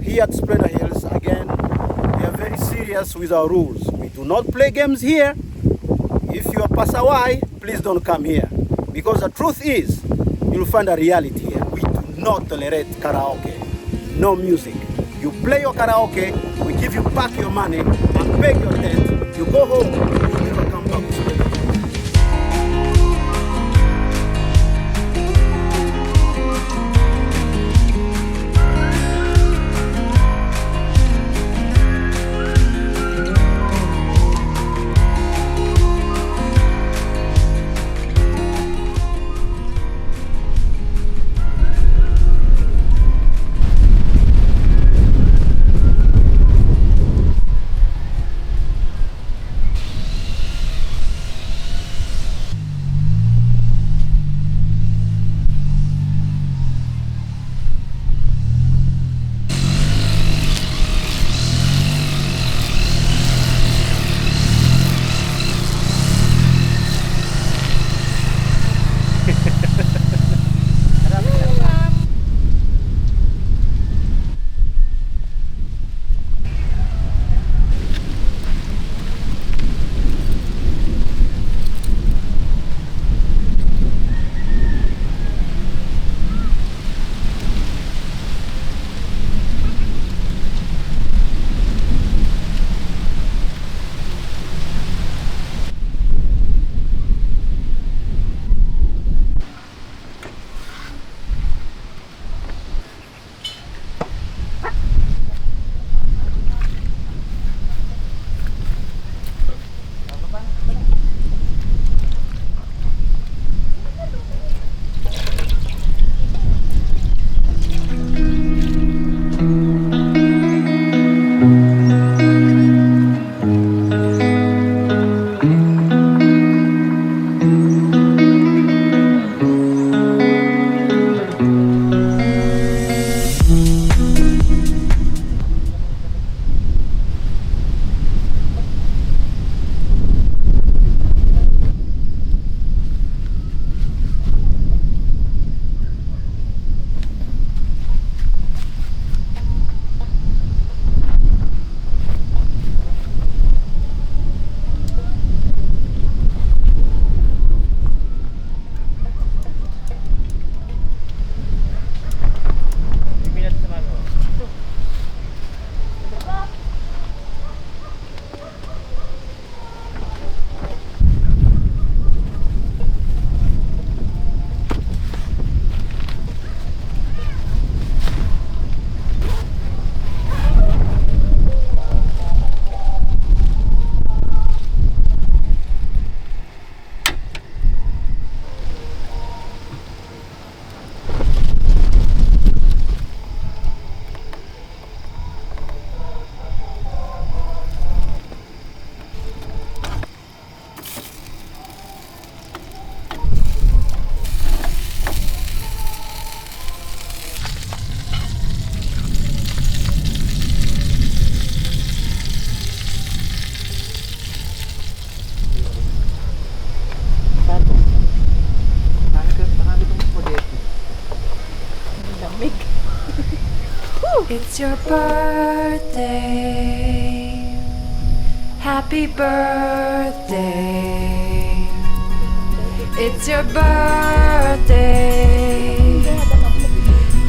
Here at Splendor Hills, again, we are very serious with our rules. We do not play games here. If you are passerby, please don't come here. Because the truth is, you'll find a reality here. We do not tolerate karaoke. No music. You play your karaoke, we give you back your money, and pay your tent. You go home, you never come back to Splendor. It's your birthday. Happy birthday. It's your birthday.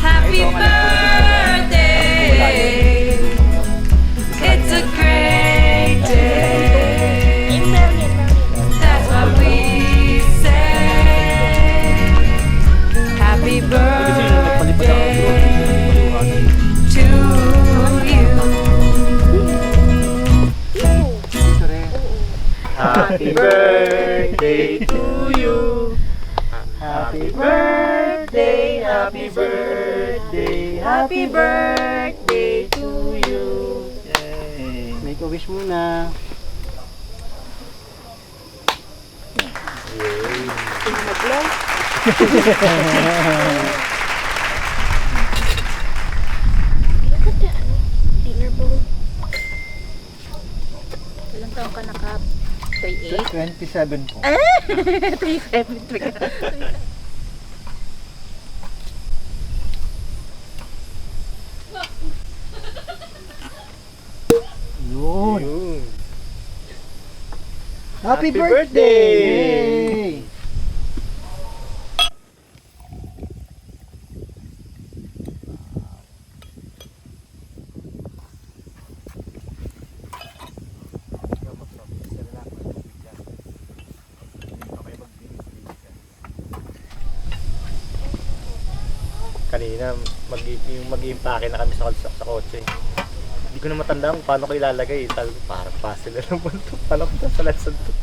Happy birthday. It's a great day. That's what we say. Happy birthday. Happy birthday to you. Happy birthday, happy birthday, happy birthday to you. Yay. Make a wish muna. Maglaw. Dinner bowl. Ilang taon ka na, Kap? 27 po. 27. Happy birthday! Yay! Kanina mag-i-impake na kami sa kotse. Hindi ko na matandaan kung paano ko ilalagay. Sabi ko, parang puzzle na naman ito. Paano ko sa lansan ito?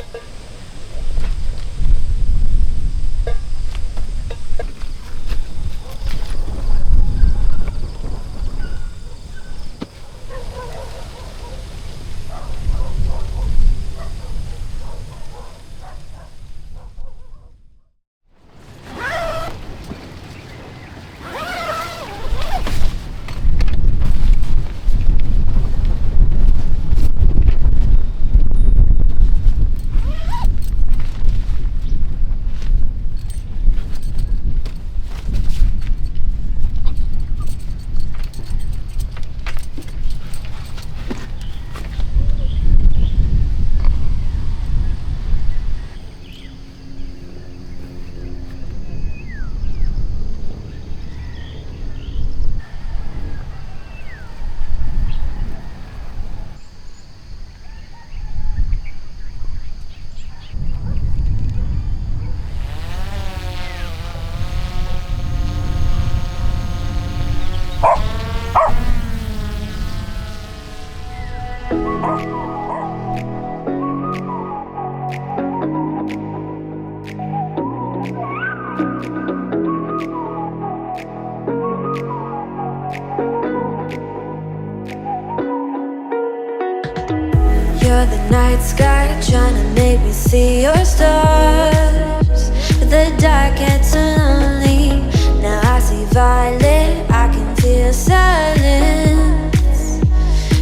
You're the night sky trying to make me see your stars, but the dark gets lonely. Now I see violet, I can feel silence.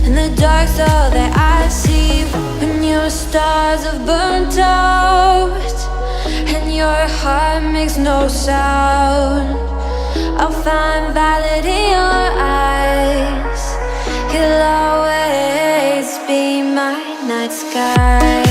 In the dark's all that I see. When your stars have burnt out and your heart makes no sound, I'll find violet in your eyes. You'll always be my night sky.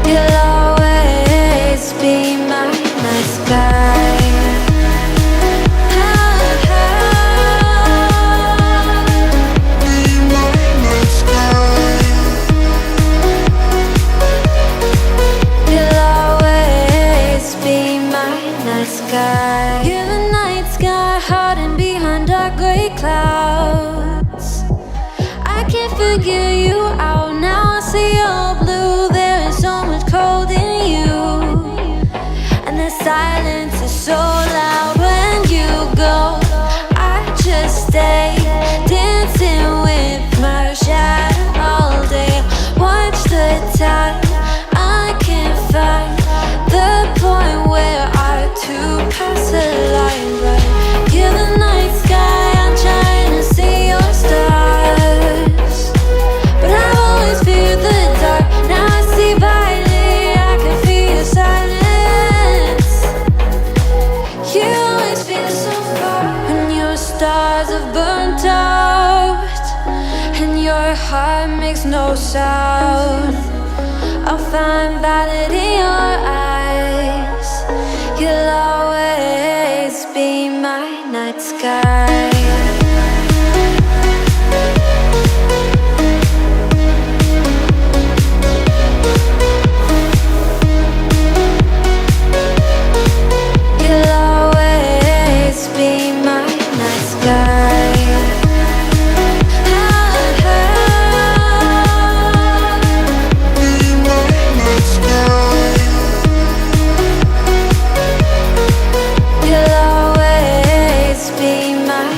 You'll always be my night sky. You're the night sky hiding behind dark gray clouds. I can't figure you out now. I see your blue. There is so much cold in you, and the silence is so loud when you go. I just stay dancing with my shadow all day. Watch the tide. I can't find the point where our two paths align, but you're the night sky. I'm trying to see your stars, but I've always feared the dark. Now I see violet, I can feel your silence. You always feel so far when your stars have burnt out and your heart makes no sound. I'll find violet in your eyes. You'll always be my night sky. You'll always be my night sky. You'll always be my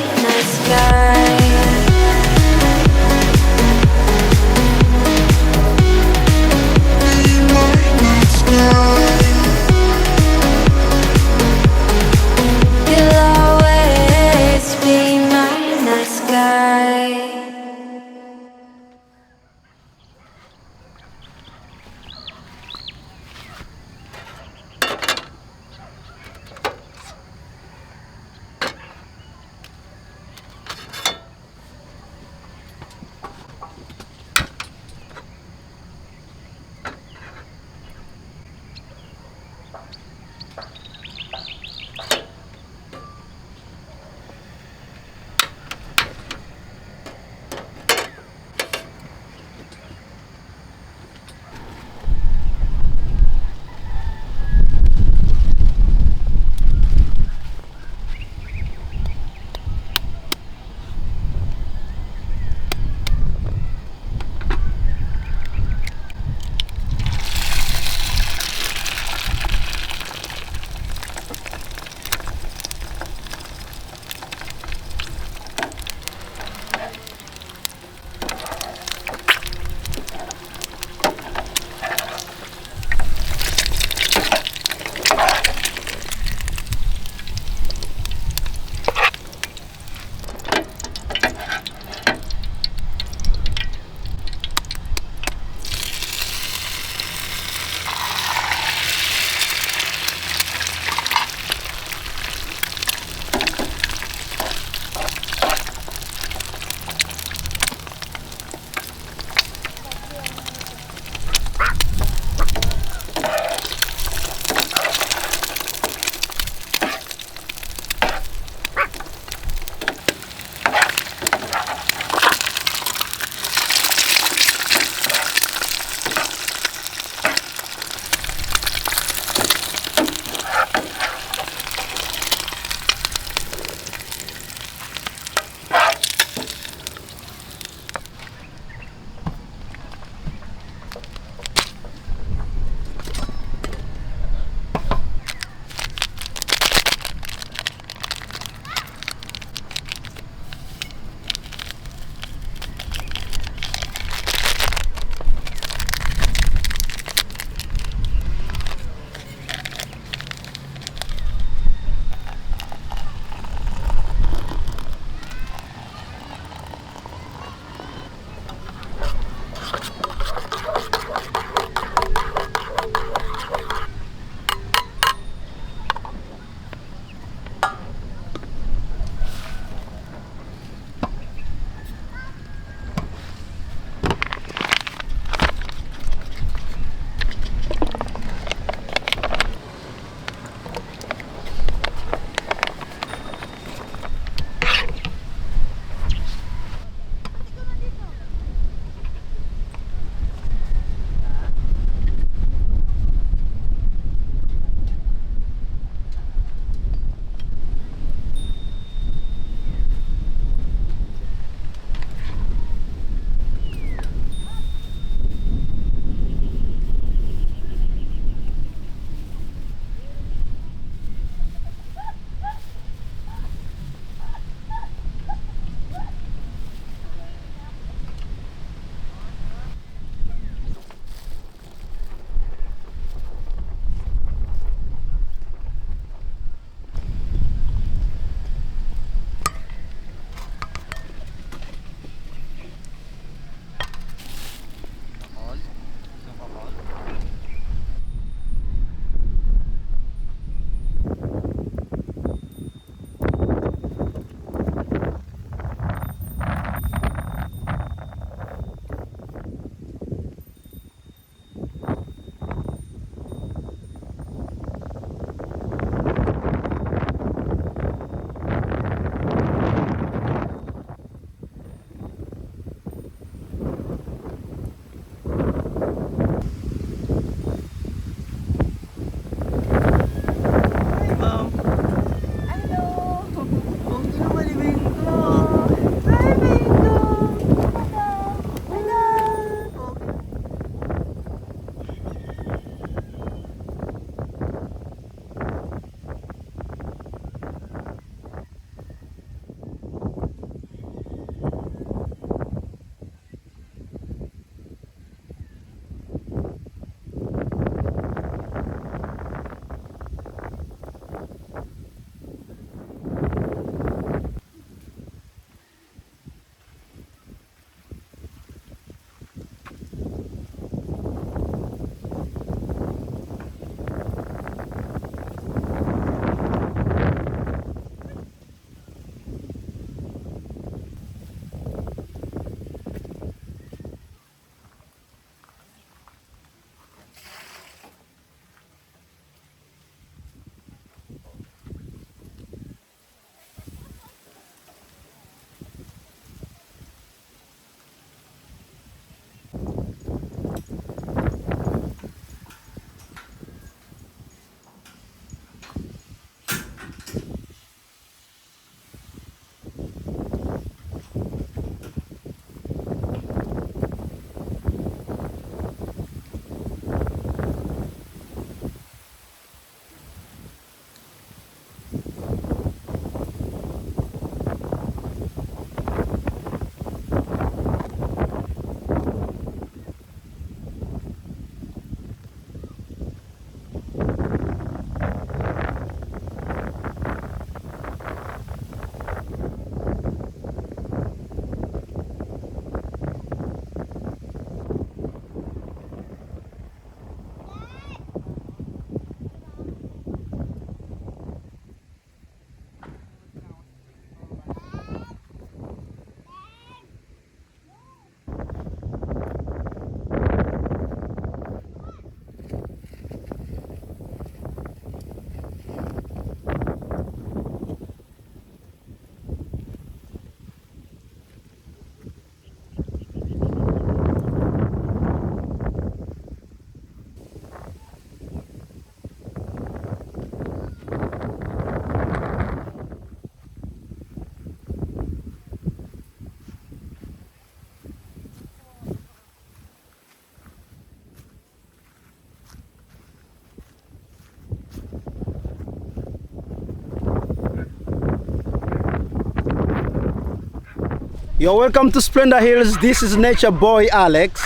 You're welcome to Splendor Hills. This is Nature Boy Alex,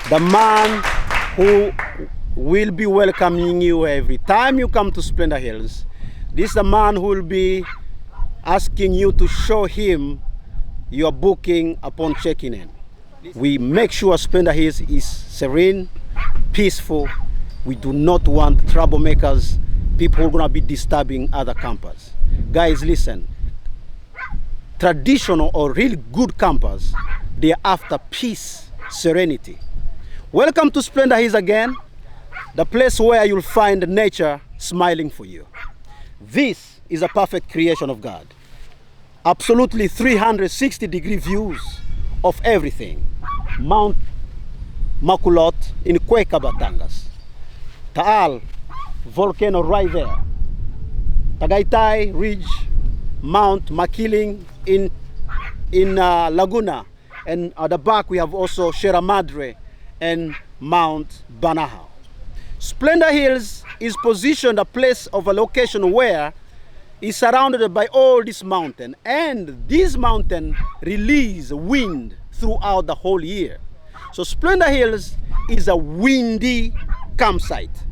the man who will be welcoming you every time you come to Splendor Hills. This is the man who will be asking you to show him your booking upon checking in. We make sure Splendor Hills is serene, peaceful. We do not want troublemakers, people who are going to be disturbing other campers. Guys, listen. Traditional or really good campers, they are after peace, serenity. Welcome to Splendor Hills again, the place where you'll find nature smiling for you. This is a perfect creation of God. Absolutely 360-degree views of everything. Mount Makulot in Cuenca, Batangas. Taal, volcano right there. Tagaytay Ridge, Mount Makiling in Laguna. And at the back we have also Sierra Madre and Mount Banahao. Splendor Hills is positioned a place of a location where it's surrounded by all this mountain, and this mountain release wind throughout the whole year. So Splendor Hills is a windy campsite.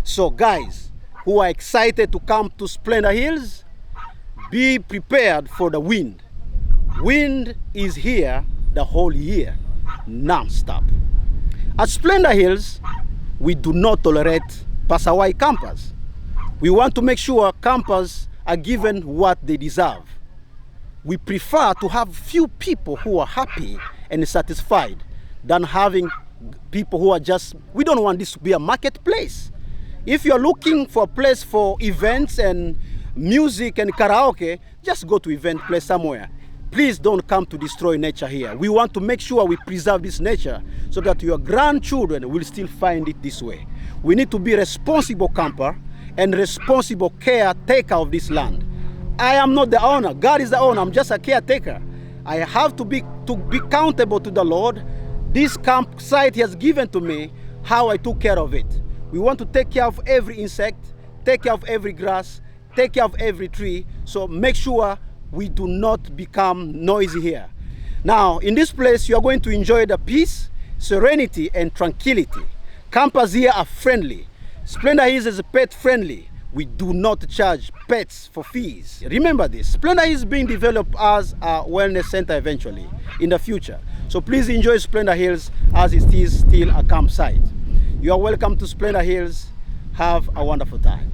So guys who are excited to come to Splendor Hills, be prepared for the wind. Wind is here the whole year, non-stop. At Splendor Hills, we do not tolerate pasaway campers. We want to make sure campers are given what they deserve. We prefer to have few people who are happy and satisfied than having people who are just, we don't want this to be a marketplace. If you're looking for a place for events and music and karaoke, just go to event place somewhere. Please don't come to destroy nature here. We want to make sure we preserve this nature so that your grandchildren will still find it this way. We need to be responsible camper and responsible caretaker of this land. I am not the owner. God is the owner. I'm just a caretaker. I have to be accountable to the Lord. This campsite He has given to me, how I took care of it. We want to take care of every insect, take care of every grass, take care of every tree. So make sure we do not become noisy here. Now, in this place, you are going to enjoy the peace, serenity, and tranquility. Campers here are friendly. Splendor Hills is pet friendly. We do not charge pets for fees. Remember this, Splendor Hills is being developed as a wellness center eventually in the future. So please enjoy Splendor Hills as it is still a campsite. You are welcome to Splendor Hills. Have a wonderful time.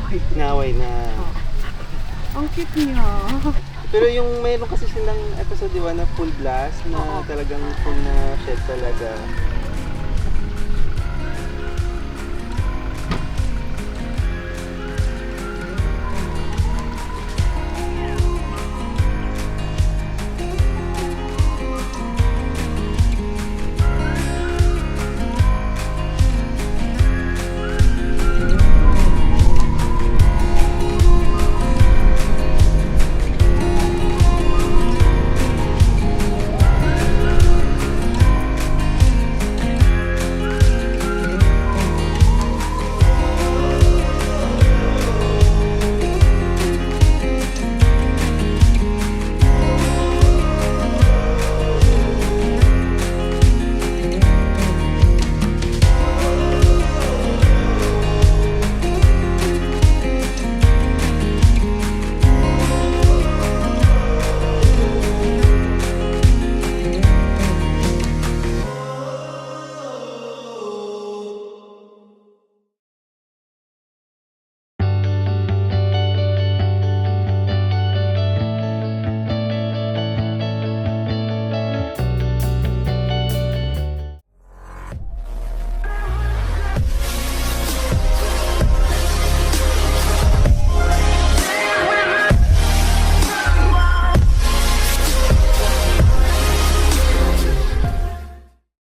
Inaway na. Ang cute niya. Pero yung mayroon kasi silang episode, di ba, na full blast, na talagang full na shed talaga.